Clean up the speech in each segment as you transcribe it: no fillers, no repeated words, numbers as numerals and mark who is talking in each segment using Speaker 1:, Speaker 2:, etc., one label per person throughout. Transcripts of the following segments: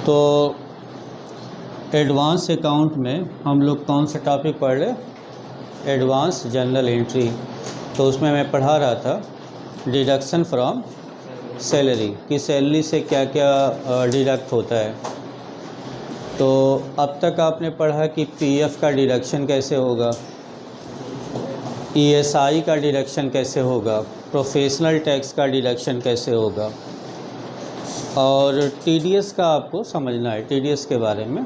Speaker 1: तो advance account में हम लोग कौन सा टॉपिक पढ़ रहे? Advance journal entry. तो उसमें मैं पढ़ा रहा था डिडक्शन फ्रॉम सैलरी कि सैलरी से क्या क्या डिडक्ट होता है। तो अब तक आपने पढ़ा कि पीएफ का डिडक्शन कैसे होगा, ईएसआई का डिडक्शन कैसे होगा, प्रोफेशनल टैक्स का डिडक्शन कैसे होगा, और टीडीएस का आपको समझना है। टीडीएस के बारे में,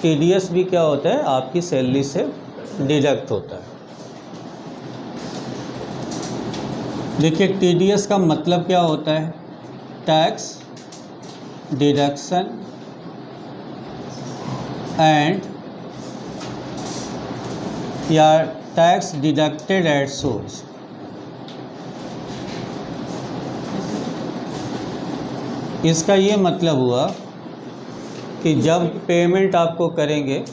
Speaker 1: टीडीएस भी क्या होता है, आपकी सैलरी से डिडक्ट होता है। देखिए टीडीएस का मतलब क्या होता है, टैक्स डिडक्शन एंड या टैक्स डिडक्टेड एट सोर्स। इसका ये मतलब हुआ कि जब पेमेंट आपको करेंगे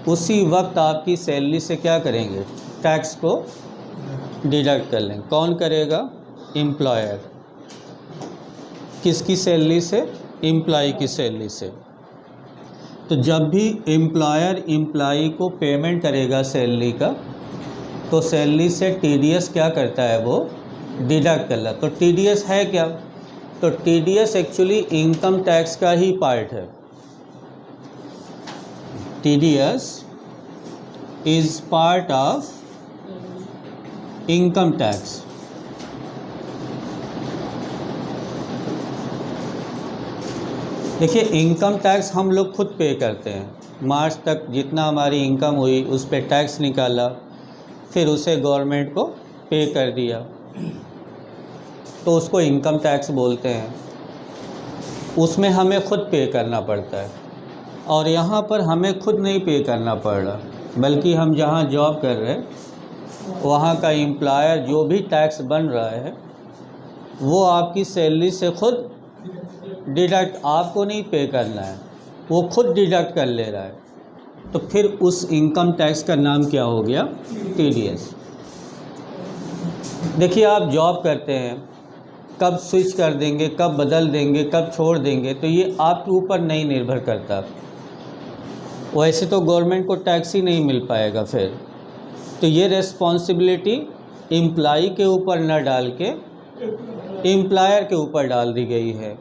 Speaker 1: उसी वक्त आपकी सैलरी से क्या करेंगे, टैक्स को डिडक्ट कर लेंगे। कौन करेगा? एम्प्लॉयर। किसकी सैलरी से? एम्प्लॉय की सैलरी से। तो जब भी एम्प्लॉयर एम्प्लॉय को पेमेंट करेगा सैलरी का, तो सैलरी से टीडीएस क्या करता है, वो डिडक्ट कर ला। तो टीडीएस है क्या? तो टीडीएस एक्चुअली इनकम टैक्स का ही पार्ट है। TDS is part of income tax. देखिए इनकम टैक्स हम लोग खुद पे करते हैं। मार्च तक जितना हमारी इनकम हुई उस पर टैक्स निकाला, फिर उसे गवर्नमेंट को पे कर दिया, तो उसको इनकम टैक्स बोलते हैं। उसमें हमें खुद पे करना पड़ता है, और यहाँ पर हमें खुद नहीं पे करना पड़ रहा, बल्कि हम जहाँ जॉब कर रहे हैं वहाँ का एम्प्लॉयर जो भी टैक्स बन रहा है वो आपकी सैलरी से खुद डिडक्ट, आपको नहीं पे करना है, वो खुद डिडक्ट कर ले रहा है। तो फिर उस इनकम टैक्स का नाम क्या हो गया? टीडीएस। देखिए आप जॉब करते हैं, कब स्विच कर देंगे, कब बदल देंगे, कब छोड़ देंगे, तो ये आपके ऊपर नहीं निर्भर करता। वैसे तो गवर्नमेंट को टैक्स ही नहीं मिल पाएगा फिर। तो ये रिस्पॉन्सिबिलिटी एम्प्लॉय के ऊपर न डाल के एम्प्लॉयर के ऊपर डाल दी गई है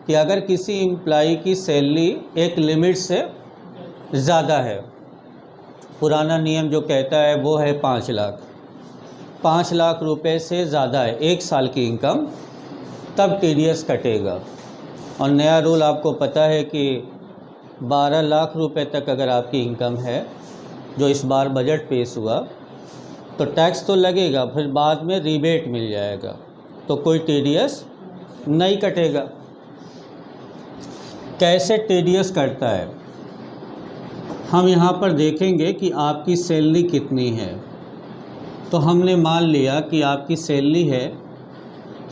Speaker 1: कि अगर किसी एम्प्लॉय की सैलरी एक लिमिट से ज़्यादा है, पुराना नियम जो कहता है वो है 5 लाख, 5 लाख रुपए से ज़्यादा है एक साल की इनकम, तब टीडीएस कटेगा। और नया रूल आपको पता है कि 12 लाख रुपए तक अगर आपकी इनकम है, जो इस बार बजट पेश हुआ, तो टैक्स तो लगेगा, फिर बाद में रिबेट मिल जाएगा, तो कोई टीडीएस नहीं कटेगा। कैसे टीडीएस कटता है हम यहाँ पर देखेंगे कि आपकी सैलरी कितनी है। तो हमने मान लिया कि आपकी सैलरी है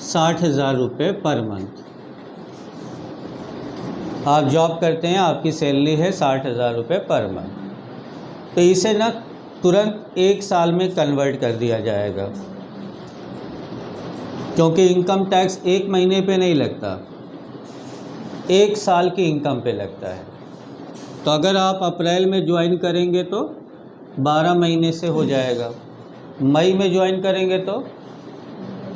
Speaker 1: 60,000 रुपये पर मंथ। आप जॉब करते हैं, आपकी सैलरी है 60,000 रुपये पर मंथ। तो इसे ना तुरंत 1 साल में कन्वर्ट कर दिया जाएगा, क्योंकि इनकम टैक्स 1 महीने पे नहीं लगता, 1 साल की इनकम पे लगता है। तो अगर आप अप्रैल में ज्वाइन करेंगे तो 12 महीने से हो जाएगा, मई में ज्वाइन करेंगे तो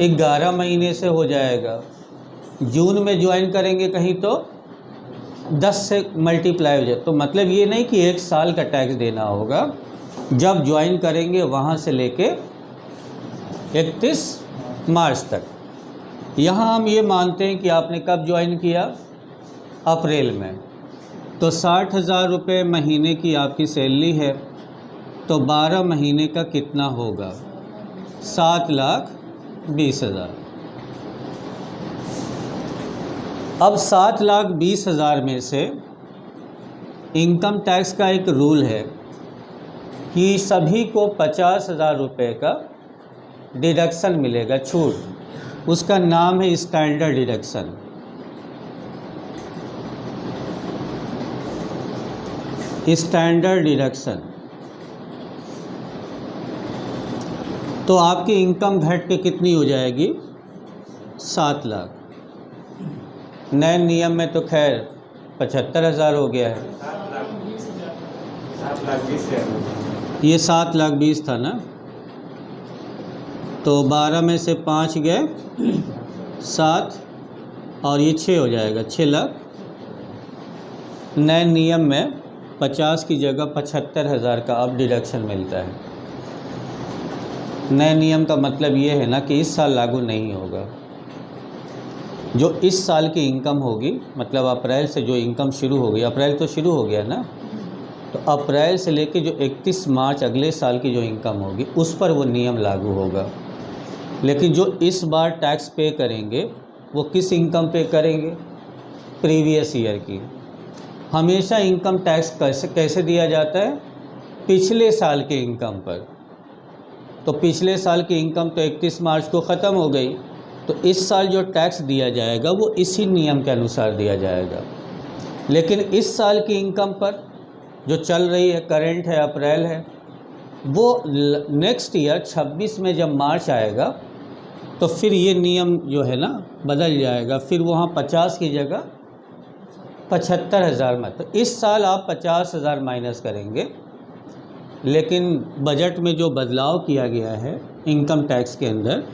Speaker 1: 11 महीने से हो जाएगा, जून में ज्वाइन करेंगे कहीं तो 10 से मल्टीप्लाई हो जाए। तो मतलब ये नहीं कि 1 साल का टैक्स देना होगा, जब ज्वाइन करेंगे वहाँ से लेके 31 मार्च तक। यहाँ हम ये मानते हैं कि आपने कब ज्वाइन किया? अप्रैल में। तो 60,000 रुपये महीने की आपकी सैलरी है, तो 12 महीने का कितना होगा? 7,20,000। अब 7,20,000 में से इनकम टैक्स का एक रूल है कि सभी को 50,000 रुपये का डिडक्शन मिलेगा, छूट। उसका नाम है स्टैंडर्ड डिडक्शन। Standard deduction. तो आपकी इनकम घट के कितनी हो जाएगी? 7 लाख। नए नियम में तो खैर 75,000 हो गया है।
Speaker 2: 7,20,000।
Speaker 1: ये 7,20,000 था ना, तो 12 में से 5 गए 7 और ये 6 हो जाएगा, 6 लाख। नए नियम में 50 की जगह 75,000 का अब डिडक्शन मिलता है। नए नियम का मतलब ये है ना कि इस साल लागू नहीं होगा। जो इस साल की इनकम होगी, मतलब अप्रैल से जो इनकम शुरू हो गई, अप्रैल तो शुरू हो गया ना, तो अप्रैल से लेके जो 31 मार्च अगले साल की जो इनकम होगी उस पर वो नियम लागू होगा। लेकिन जो इस बार टैक्स पे करेंगे वो किस इनकम पे करेंगे? प्रीवियस ईयर की। हमेशा इनकम टैक्स कैसे दिया जाता है? पिछले साल के इनकम पर। तो पिछले साल की इनकम तो 31 मार्च को ख़त्म हो गई, तो इस साल जो टैक्स दिया जाएगा वो इसी नियम के अनुसार दिया जाएगा। लेकिन इस साल की इनकम पर जो चल रही है, करंट है, अप्रैल है, वो नेक्स्ट ईयर 26 में जब मार्च आएगा तो फिर ये नियम जो है ना बदल जाएगा। फिर वहाँ 50 की जगह 75,000 में। तो इस साल आप 50,000 माइनस करेंगे, लेकिन बजट में जो बदलाव किया गया है इनकम टैक्स के अंदर,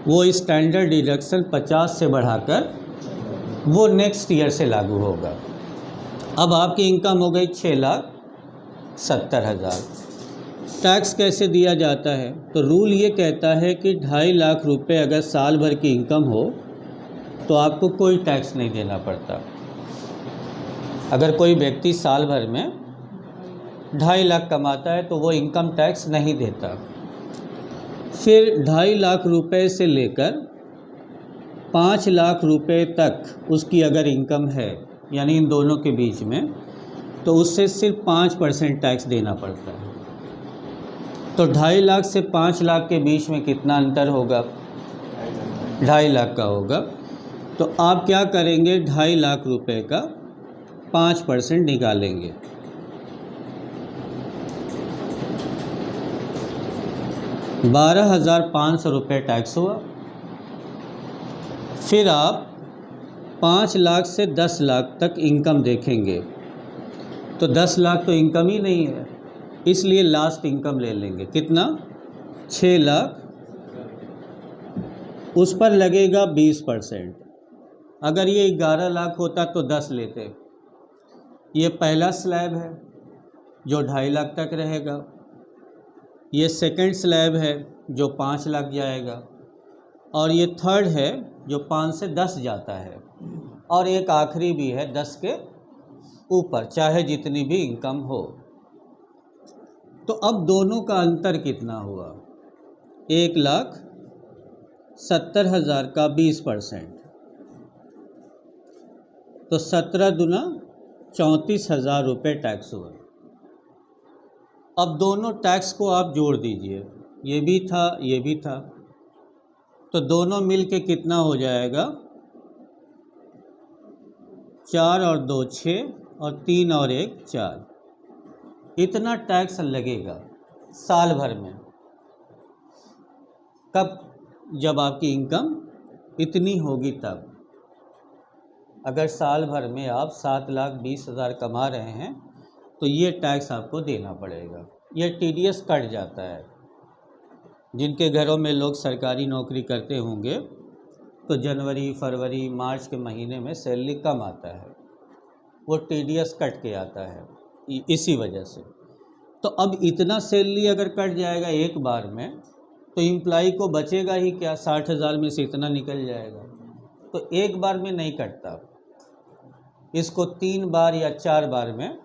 Speaker 1: वो स्टैंडर्ड डिडक्शन 50 से बढ़ाकर वो नेक्स्ट ईयर से लागू होगा। अब आपकी इनकम हो गई 6,70,000। टैक्स कैसे दिया जाता है? तो रूल ये कहता है कि 2.5 लाख रुपए अगर साल भर की इनकम हो तो आपको कोई टैक्स नहीं देना पड़ता। अगर कोई व्यक्ति साल भर में 2.5 लाख कमाता है तो वो इनकम टैक्स नहीं देता। फिर 2.5 लाख रुपए से लेकर 5 लाख रुपए तक उसकी अगर इनकम है, यानी इन दोनों के बीच में, तो उससे सिर्फ 5% टैक्स देना पड़ता है। तो 2.5 लाख से 5 लाख के बीच में कितना अंतर होगा? 2.5 लाख का होगा। तो आप क्या करेंगे? 2.5 लाख रुपए का 5% निकालेंगे। ₹12,500 टैक्स हुआ। फिर आप 5 लाख से 10 लाख तक इनकम देखेंगे, तो 10 लाख तो इनकम ही नहीं है, इसलिए लास्ट इनकम ले लेंगे। कितना? 6 लाख। उस पर लगेगा 20%। अगर ये 11 लाख होता तो 10 लेते। ये पहला स्लैब है जो 2.5 लाख तक रहेगा। ये सेकंड स्लैब है जो 5 लाख जाएगा, और ये थर्ड है जो 5 से 10 जाता है, और एक आखिरी भी है 10 के ऊपर, चाहे जितनी भी इनकम हो। तो अब दोनों का अंतर कितना हुआ? 1,70,000 का 20%, तो 17 दूना 34,000 रुपये टैक्स हुआ। अब दोनों टैक्स को आप जोड़ दीजिए, ये भी था, ये भी था, तो दोनों मिल के कितना हो जाएगा? 4 और 2 6 और 3 और 1 4। इतना टैक्स लगेगा साल भर में। कब? जब आपकी इनकम इतनी होगी तब। अगर साल भर में आप 7,20,000 कमा रहे हैं तो ये टैक्स आपको देना पड़ेगा। ये टीडीएस कट जाता है। जिनके घरों में लोग सरकारी नौकरी करते होंगे तो जनवरी, फरवरी, मार्च के महीने में सैलरी कम आता है, वो टीडीएस कट के आता है इसी वजह से। तो अब इतना सैलरी अगर कट जाएगा एक बार में तो एम्प्लॉई को बचेगा ही क्या? 60,000 में से इतना निकल जाएगा। तो एक बार में नहीं कटता, इसको 3 बार या 4 बार में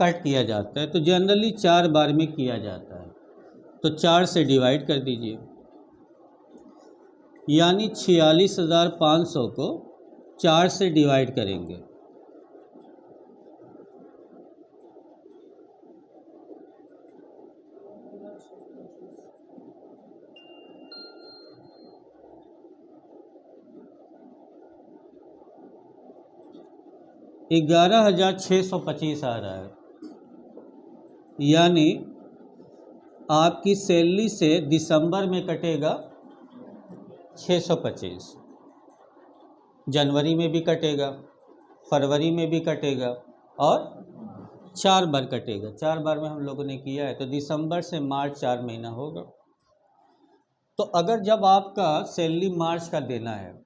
Speaker 1: कट किया जाता है। तो जनरली 4 बार में किया जाता है, तो 4 से डिवाइड कर दीजिए, यानी 46,500 को 4 से डिवाइड करेंगे। $11,625 आ रहा है, यानी आपकी सैलरी से दिसंबर में कटेगा 625, जनवरी में भी कटेगा, फरवरी में भी कटेगा और 4 बार कटेगा। 4 बार में हम लोगों ने किया है, तो दिसंबर से मार्च 4 महीना होगा। तो अगर जब आपका सैलरी मार्च का देना है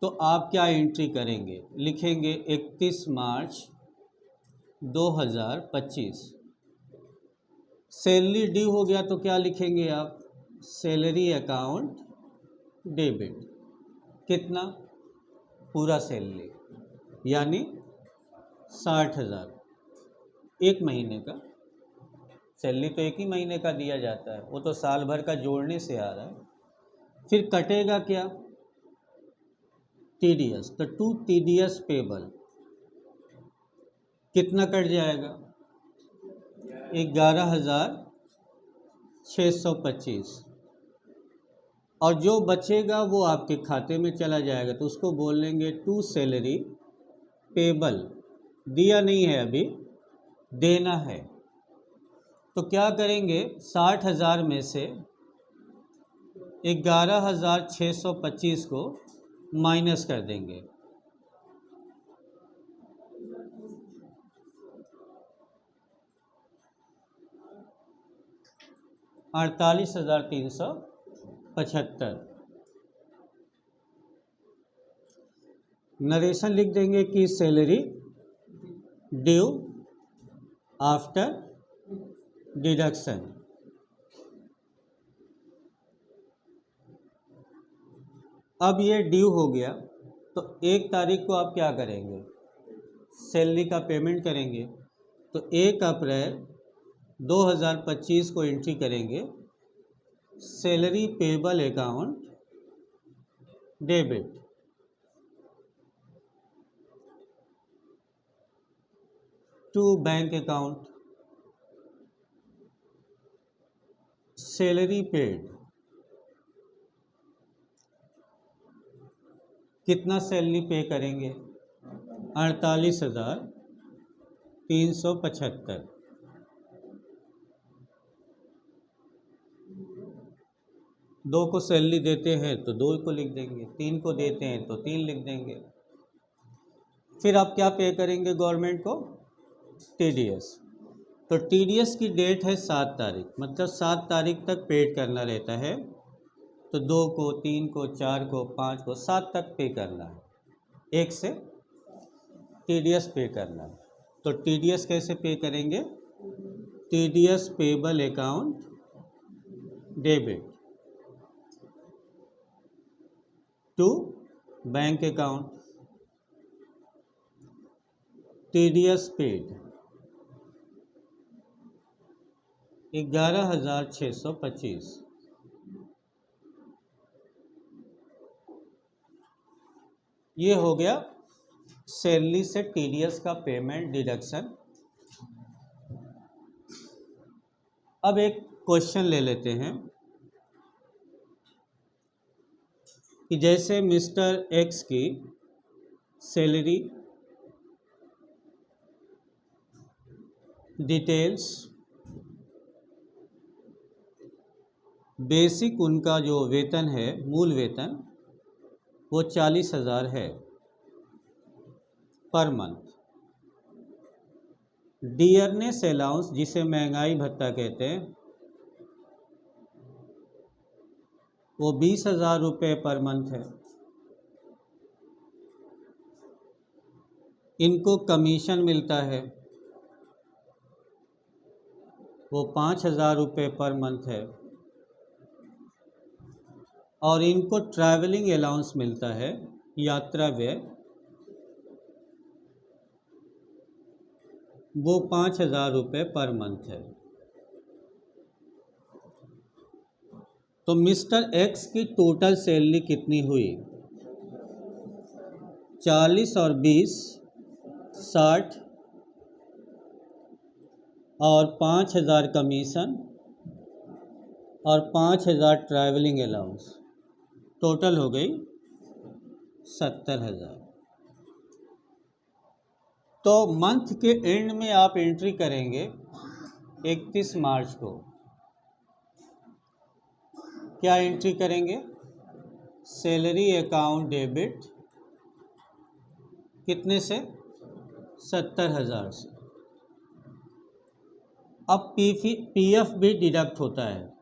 Speaker 1: तो आप क्या एंट्री करेंगे? लिखेंगे 31 मार्च 2025। सैलरी ड्यू हो गया तो क्या लिखेंगे आप? Salary account debit. कितना? पूरा सैलरी, यानी 60,000। एक महीने का सैलरी तो एक ही महीने का दिया जाता है, वो तो साल भर का जोड़ने से आ रहा है। फिर कटेगा क्या? टीडीएस। तो टू टीडीएस पेबल कितना कट जाएगा? 11,625। और जो बचेगा वो आपके खाते में चला जाएगा, तो उसको बोलेंगे टू सैलरी पेबल। दिया नहीं है अभी, देना है। तो क्या करेंगे? 60,000 में से 11,625 को माइनस कर देंगे। $48,375। नरेशन लिख देंगे कि सैलरी ड्यू आफ्टर डिडक्शन। अब ये ड्यू हो गया, तो 1 तारीख को आप क्या करेंगे? सैलरी का पेमेंट करेंगे। तो 1 अप्रैल 2025 को एंट्री करेंगे salary payable account debit. To bank account salary paid. कितना सैलरी पे करेंगे? 48,375। 2 को सैलरी देते हैं तो 2 को लिख देंगे, 3 को देते हैं तो 3 लिख देंगे। फिर आप क्या पे करेंगे गवर्नमेंट को? टीडीएस। तो टीडीएस की डेट है 7 तारीख, मतलब 7 तारीख तक पेड करना रहता है। तो 2 को, 3 को, 4 को, 5 को, 7 तक पे करना है, 1 से टीडीएस पे करना है। तो टीडीएस कैसे पे करेंगे? TDS payable account debit to bank account TDS paid 11,625। ये हो गया सैलरी से टीडीएस का पेमेंट डिडक्शन। अब एक क्वेश्चन ले लेते हैं कि जैसे मिस्टर एक्स की सैलरी डिटेल्स, बेसिक उनका जो वेतन है, मूल वेतन, वो 40,000 है पर मंथ। डियरनेस अलाउंस, जिसे महंगाई भत्ता कहते हैं, वो 20,000 रुपये पर मंथ है। इनको कमीशन मिलता है, वो 5,000 रुपये पर मंथ है। और इनको ट्रैवलिंग अलाउंस मिलता है, यात्रा व्यय, वो 5,000 रुपये पर मंथ है। तो मिस्टर एक्स की टोटल सैलरी कितनी हुई? 40 और 20 60 और 5,000 कमीशन और 5,000 ट्रैवलिंग अलाउंस, टोटल हो गई 70,000। तो मंथ के एंड में आप एंट्री करेंगे 31 मार्च को। क्या एंट्री करेंगे? सैलरी अकाउंट डेबिट कितने से? 70,000 से। अब पीएफ भी डिडक्ट होता है,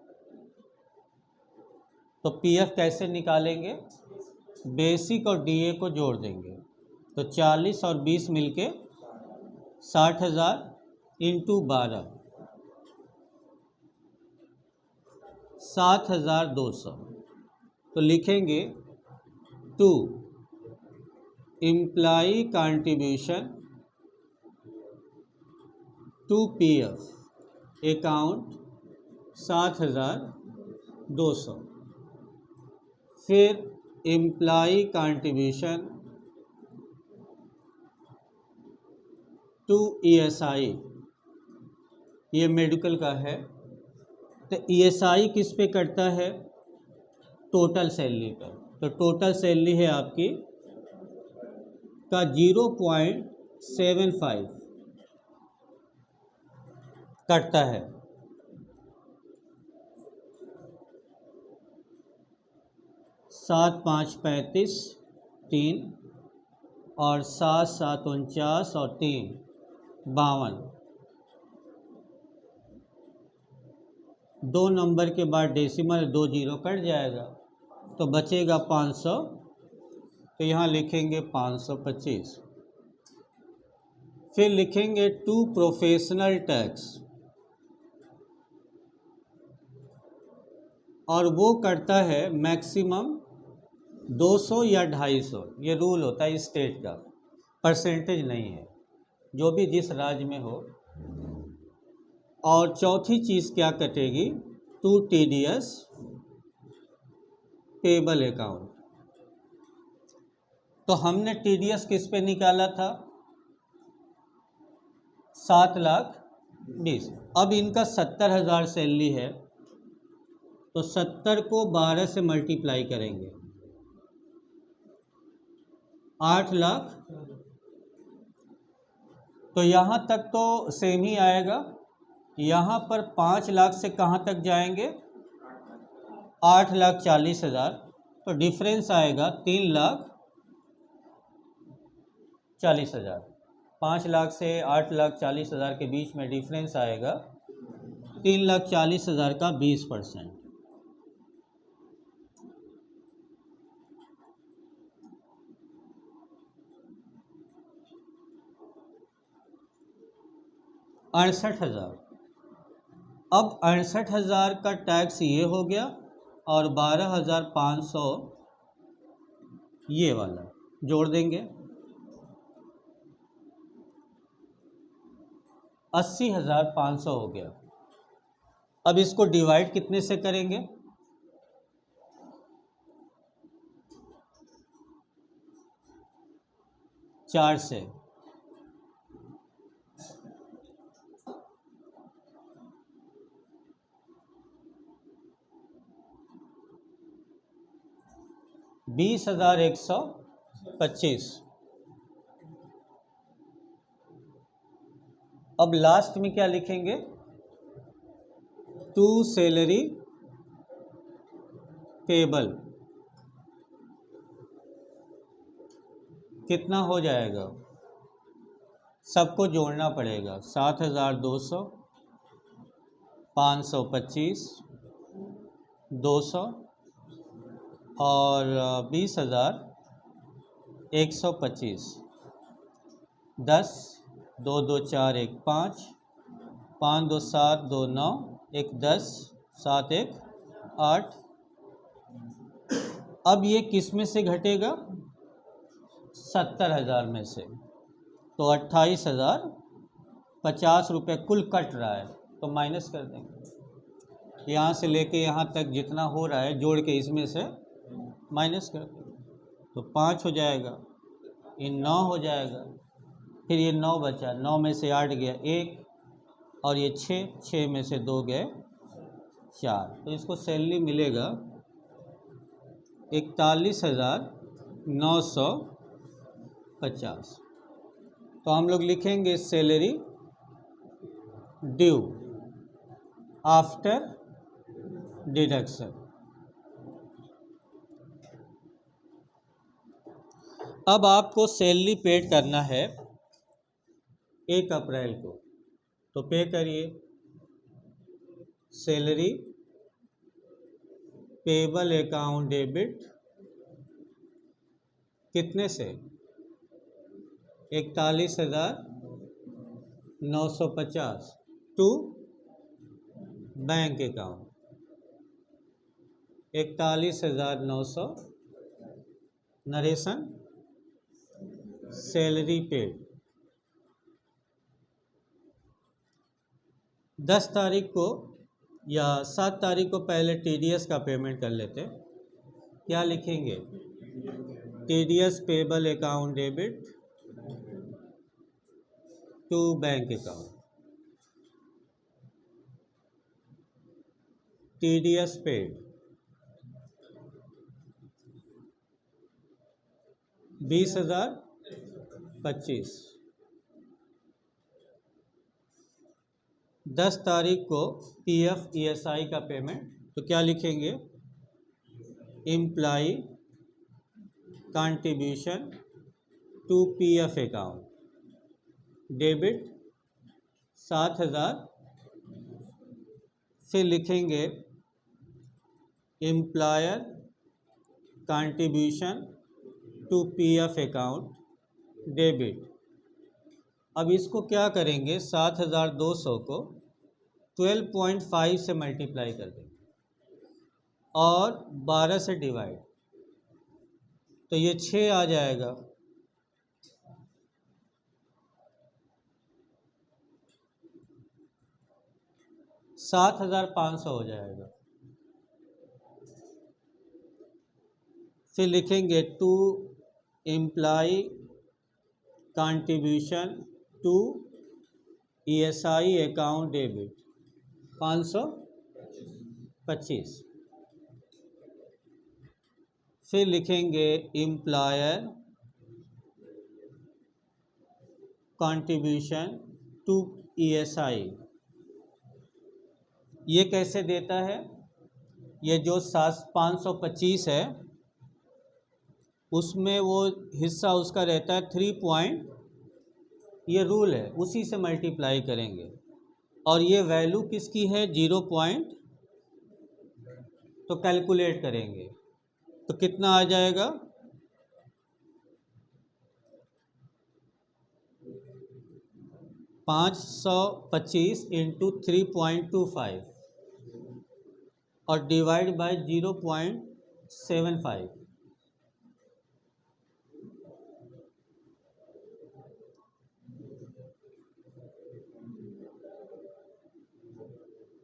Speaker 1: तो पीएफ कैसे निकालेंगे? बेसिक और डीए को जोड़ देंगे, तो 40 और 20 मिलके 60,000 इंटू 12, 7,200। तो लिखेंगे to employee contribution to PF account 7,200, फिर एम्प्लॉई कंट्रीब्यूशन टू ईएसआई, ये मेडिकल का है, तो ईएसआई किस पे करता है? टोटल सैलरी पर। तो टोटल सैलरी है आपकी का 0.75 कटता है। 7 5 35 3 और 7 7 49 और 3 52। 2 नंबर के बाद डेसिमल 2 जीरो कट जाएगा, तो बचेगा 500, तो यहाँ लिखेंगे 525। फिर लिखेंगे टू प्रोफेशनल टैक्स, और वो करता है मैक्सिमम 200 या 250, ये रूल होता है स्टेट का, परसेंटेज नहीं है, जो भी जिस राज्य में हो। और चौथी चीज़ क्या कटेगी? To TDS payable account. तो हमने टीडीएस किस पे निकाला था? 7,20,000। अब इनका 70,000 सैलरी है, तो 70 को 12 से मल्टीप्लाई करेंगे, 8 लाख। तो यहाँ तक तो सेम ही आएगा। यहाँ पर 5 लाख से कहाँ तक जाएंगे? 8,40,000। तो डिफरेंस आएगा 3,40,000। 5 लाख से 8,40,000 के बीच में डिफरेंस आएगा 3,40,000 का 20%। $68,000। अब 68,000 का टैक्स ये हो गया, और 12,500 ये वाला जोड़ देंगे, 80,500 हो गया। अब इसको डिवाइड कितने से करेंगे? 4 से। $20,125। अब लास्ट में क्या लिखेंगे? टू सैलरी पेबल कितना हो जाएगा? सबको जोड़ना पड़ेगा। 7,200, 525, 200 और 20,125। 10, 2 2 4 1 5, 5 2 7 2 9, 1 10, 7 1 8। अब ये किस में से घटेगा? 70,000 में से। तो 28,050 रुपये कुल कट रहा है, तो माइनस कर देंगे। यहाँ से लेके यहाँ तक जितना हो रहा है जोड़ के इसमें से माइनस कर देंगे, तो 5 हो जाएगा, ये 9 हो जाएगा, फिर ये 9 बचा, 9 में से 8 गया 1, और ये 6, 6 में से 2 गए 4। तो इसको सैलरी मिलेगा 41,950। तो हम लोग लिखेंगे सैलरी ड्यू आफ्टर डिडक्शन। अब आपको सैलरी पेड करना है 1 अप्रैल को, तो पे करिए। सैलरी पेबल अकाउंट डेबिट कितने से? 41,950 to bank account 41,900 narration salary paid. 10 तारीख को या 7 तारीख को पहले टीडीएस का पेमेंट कर लेते। क्या लिखेंगे? TDS payable account debit to bank account. TDS paid 20,025। 10 तारीख को पीएफ ईएसआई का पेमेंट, तो क्या लिखेंगे? Employee contribution to PF account debit 7,000। फिर लिखेंगे employer contribution to PF account debit. अब इसको क्या करेंगे? 7,200 को 12.5 से मल्टीप्लाई कर देंगे और 12 से डिवाइड, तो ये 6 आ जाएगा। $7,500 हो जाएगा। फिर लिखेंगे to employee contribution to ESI account debit 525। फिर लिखेंगे एम्प्लॉयर कंट्रीब्यूशन टू ईएसआई। ये कैसे देता है? ये जो 525 है उसमें वो हिस्सा उसका रहता है 3 ये रूल है, उसी से मल्टीप्लाई करेंगे। और ये वैल्यू किसकी है? 0 तो कैलकुलेट करेंगे तो कितना आ जाएगा? 525 इंटू 3.25 और डिवाइड बाय 0.75।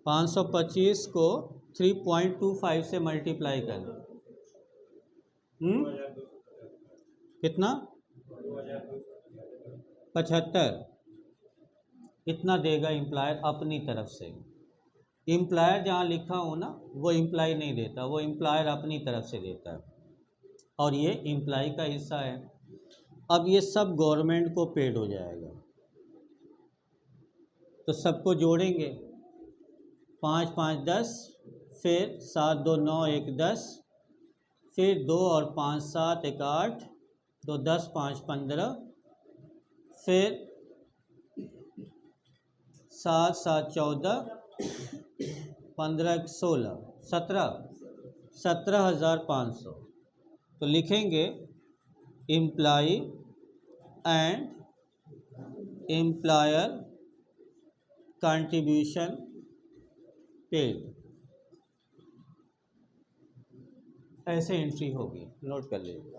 Speaker 1: 525 को 3.25 से मल्टीप्लाई कर दो। कितना? 75। इतना देगा एम्प्लॉयर अपनी तरफ से। एम्प्लॉयर जहाँ लिखा हो ना, वो एम्प्लॉय नहीं देता, वो एम्प्लॉयर अपनी तरफ से देता है और ये एम्प्लॉय का हिस्सा है। अब ये सब गवर्नमेंट को पेड हो जाएगा, तो सबको जोड़ेंगे। 5 5 10, फिर 7 2 9 1 10, फिर 2 और 5 7 1 8, 2 10 5 15, फिर 7 7 14, 15 16 17, 17,500। तो लिखेंगे employee and employer contribution paid, ऐसे एंट्री होगी, नोट कर लीजिए।